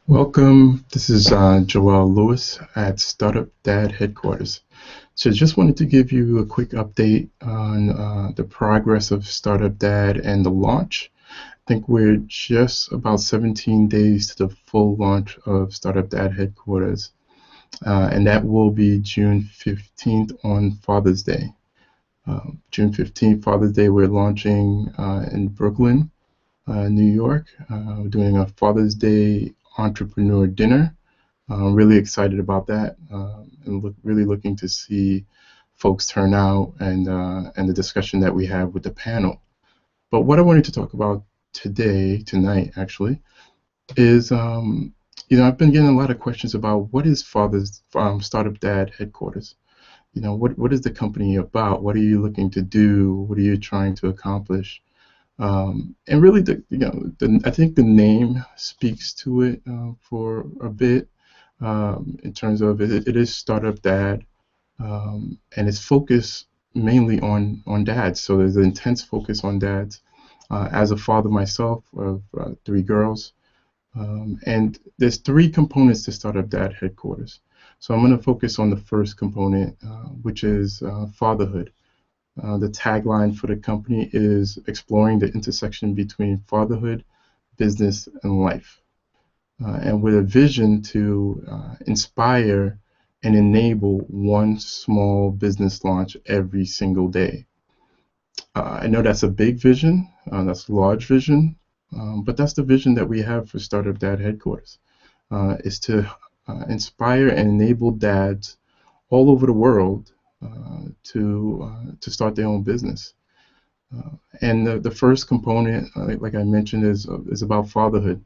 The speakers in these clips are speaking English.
Welcome. This is Joel Lewis at Startup Dad Headquarters. So just wanted to give you a quick update on the progress of Startup Dad and the launch. I think we're just about 17 days to the full launch of Startup Dad Headquarters, and that will be June 15th on Father's Day. June 15th, Father's Day, we're launching in Brooklyn, New York. We're doing a Father's Day entrepreneur dinner. I'm really excited about that, and really looking to see folks turn out and the discussion that we have with the panel. But what I wanted to talk about tonight actually, is I've been getting a lot of questions about what is Father's Startup Dad Headquarters. What is the company about? What are you looking to do? What are you trying to accomplish? And really, I think the name speaks to it for a bit, in terms of it is Startup Dad, and it's focused mainly on dads. So there's an intense focus on dads. As a father myself of three girls, and there's three components to Startup Dad Headquarters. So I'm going to focus on the first component, which is fatherhood. The tagline for the company is exploring the intersection between fatherhood, business, and life, and with a vision to inspire and enable one small business launch every single day. I know that's a big vision, that's a large vision, but that's the vision that we have for Startup Dad Headquarters, is to inspire and enable dads all over the world to start their own business. And the first component, like I mentioned, is about fatherhood.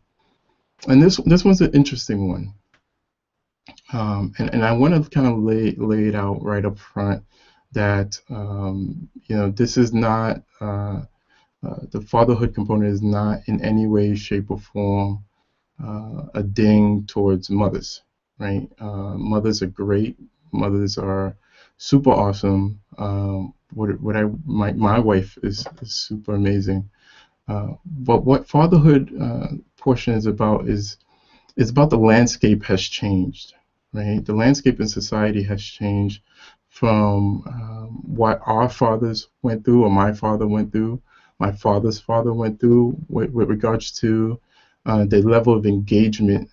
And this one's an interesting one. And I want to kind of lay it out right up front that this is not the fatherhood component is not in any way, shape, or form a ding towards mothers, right? Mothers are great. Mothers are super awesome. My wife is super amazing. But what fatherhood portion is about is about the landscape has changed, right? The landscape in society has changed from what our fathers went through, or my father went through, my father's father went through, with regards to the level of engagement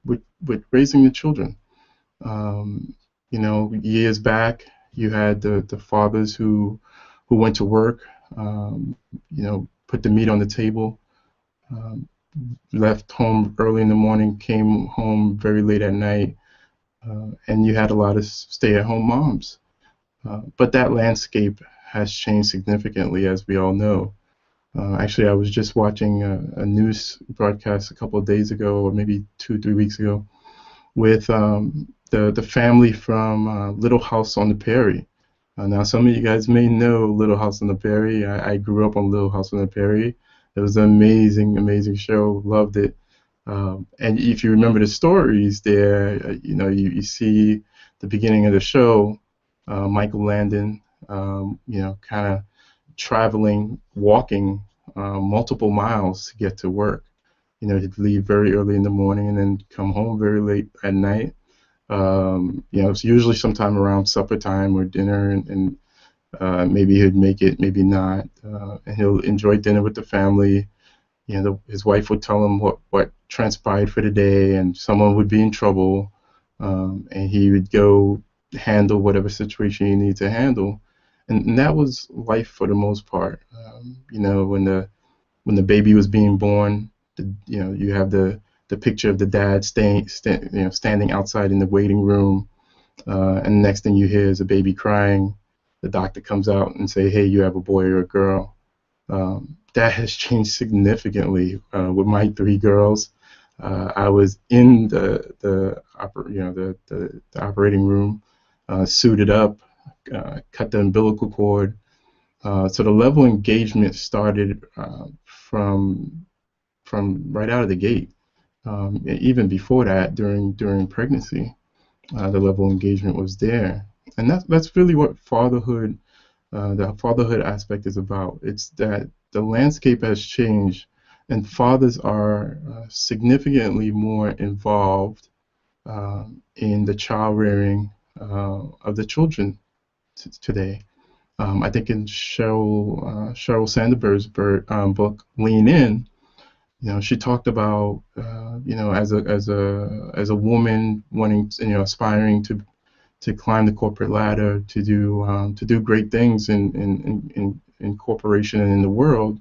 with raising the children. Years back, you had the fathers who went to work, put the meat on the table, um, left home early in the morning, came home very late at night, and you had a lot of stay-at-home moms. But that landscape has changed significantly, as we all know. Actually, I was just watching a news broadcast a couple of days ago, or maybe 2, 3 weeks ago, with the family from Little House on the Prairie. Now, some of you guys may know Little House on the Prairie. I grew up on Little House on the Prairie. It was an amazing, amazing show. Loved it. And if you remember the stories there, you see the beginning of the show, Michael Landon, kind of traveling, walking multiple miles to get to work. He'd leave very early in the morning and then come home very late at night. It's usually sometime around supper time or dinner, and maybe he'd make it, maybe not. And he'll enjoy dinner with the family. His wife would tell him what transpired for the day, and someone would be in trouble, and he would go handle whatever situation he needed to handle. And that was life for the most part. When the baby was being born, you have the picture of the dad standing outside in the waiting room, and the next thing you hear is a baby crying. The doctor comes out and say, "Hey, you have a boy or a girl." That has changed significantly with my three girls. I was in the operating room, suited up, cut the umbilical cord. So the level of engagement started from right out of the gate. Even before that, during pregnancy, the level of engagement was there, and that's really what the fatherhood aspect is about. It's that the landscape has changed, and fathers are significantly more involved in the child rearing of the children today. I think in Sheryl Sandberg's book Lean In, she talked about as a woman wanting, aspiring to climb the corporate ladder, to do great things in corporation and in the world.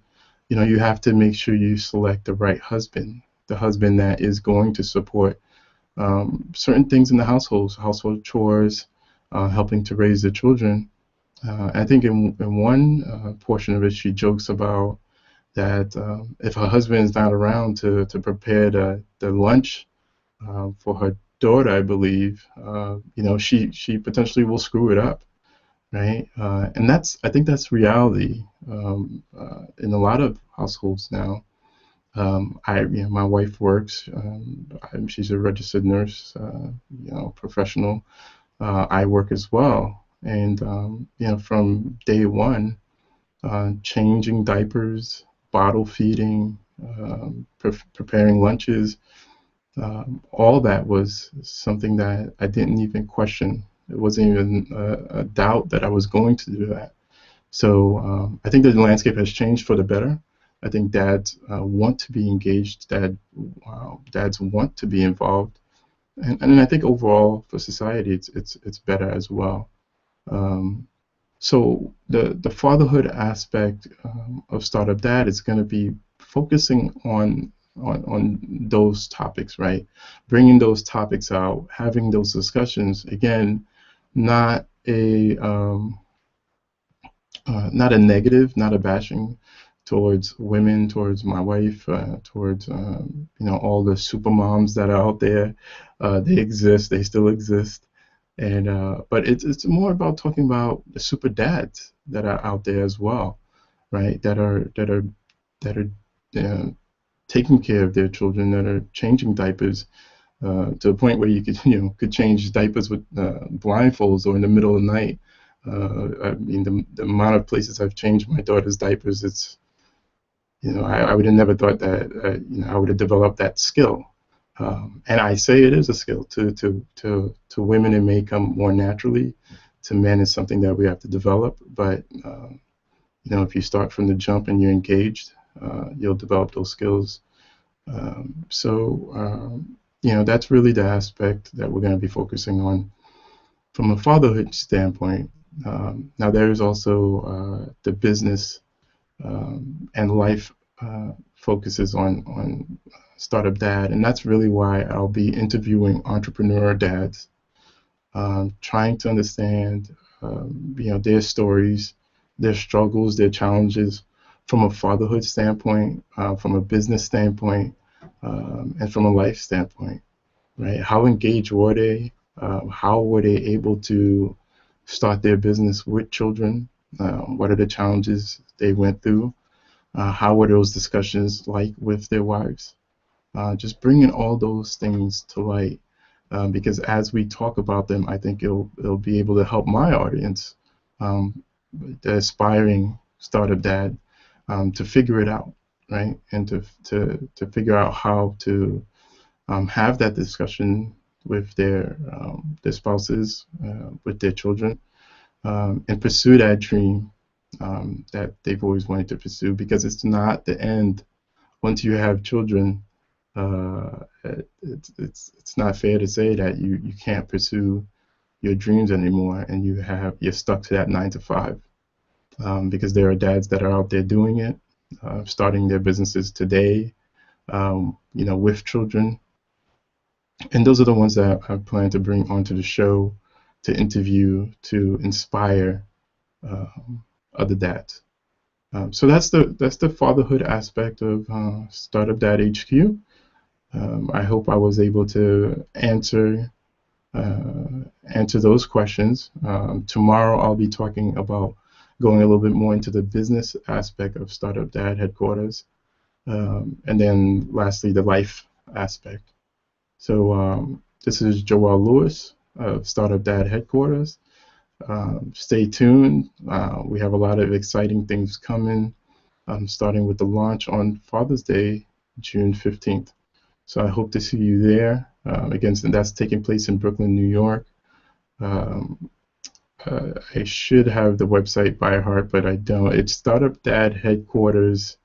You have to make sure you select the right husband, the husband that is going to support certain things in the household chores, helping to raise the children. I think in one portion of it, she jokes about that if her husband is not around to prepare the lunch for her daughter, I believe, she potentially will screw it up, right? And I think that's reality in a lot of households now. My wife works. She's a registered nurse, professional. I work as well, and from day one, changing diapers, bottle feeding, preparing lunches, all that was something that I didn't even question. It wasn't even a doubt that I was going to do that. So I think the landscape has changed for the better. I think dads want to be engaged. Dads want to be involved, and I think overall for society, it's better as well. Um, so the fatherhood aspect of Startup Dad is going to be focusing on those topics, right? Bringing those topics out, having those discussions. Again, not a not a negative, not a bashing towards women, towards my wife, towards all the super moms that are out there. They exist, they still exist, and but it's more about talking about the super dads that are out there as well, right? That are taking care of their children, that are changing diapers, to a point where you could change diapers with blindfolds or in the middle of the night. I mean, the amount of places I've changed my daughter's diapers, it's I would have never thought that I would have developed that skill. And I say it is a skill. To women, it may come more naturally. To men, it's something that we have to develop. But if you start from the jump and you're engaged, you'll develop those skills. That's really the aspect that we're going to be focusing on from a fatherhood standpoint. Now, there is also the business and life focuses on Startup Dad, and that's really why I'll be interviewing entrepreneur dads, trying to understand, their stories, their struggles, their challenges from a fatherhood standpoint, from a business standpoint, and from a life standpoint, right? How engaged were they? How were they able to start their business with children? What are the challenges they went through? How were those discussions like with their wives? Just bringing all those things to light, because as we talk about them, I think it'll be able to help my audience, the aspiring startup dad, to figure it out, right? And to figure out how to have that discussion with their spouses, with their children, and pursue that dream that they've always wanted to pursue, because it's not the end. Once you have children, it's not fair to say that you can't pursue your dreams anymore, and you're stuck to that 9 to 5, because there are dads that are out there doing it, starting their businesses today, with children, and those are the ones that I plan to bring onto the show to interview, to inspire other dads. So that's the fatherhood aspect of Startup Dad HQ. I hope I was able to answer those questions. Tomorrow I'll be talking about going a little bit more into the business aspect of Startup Dad headquarters, and then lastly the life aspect. So this is Joel Lewis of Startup Dad headquarters. Stay tuned. We have a lot of exciting things coming. starting with the launch on Father's Day, June 15th. So I hope to see you there. Again, that's taking place in Brooklyn, New York. Um, I should have the website by heart, but I don't. It's Startup Dad Headquarters,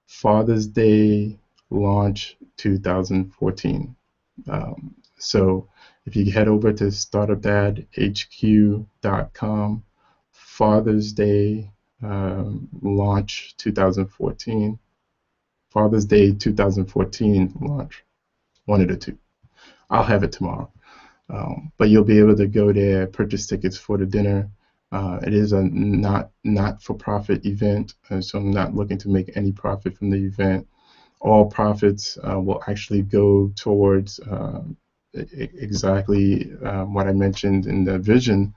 Father's Day Launch 2014. So if you head over to startupdadhq.com, Father's Day Launch 2014, Father's Day 2014 launch, one of the two. I'll have it tomorrow. But you'll be able to go there, purchase tickets for the dinner. It is a not-for-profit event, so I'm not looking to make any profit from the event. All profits will actually go towards exactly what I mentioned in the vision,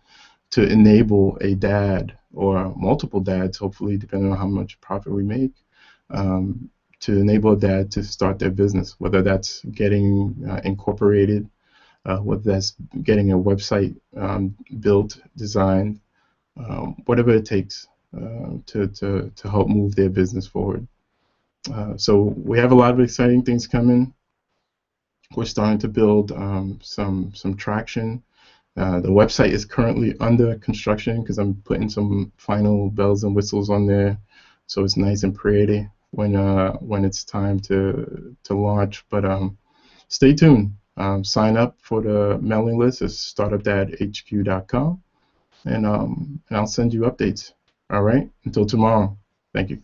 to enable a dad or multiple dads, hopefully, depending on how much profit we make, to enable a dad to start their business, whether that's getting incorporated, whether that's getting a website built, designed, whatever it takes to help move their business forward. So we have a lot of exciting things coming. We're starting to build some traction. The website is currently under construction because I'm putting some final bells and whistles on there, so it's nice and pretty when it's time to launch. But stay tuned. Sign up for the mailing list at startupdadhq.com, and I'll send you updates. All right. Until tomorrow. Thank you.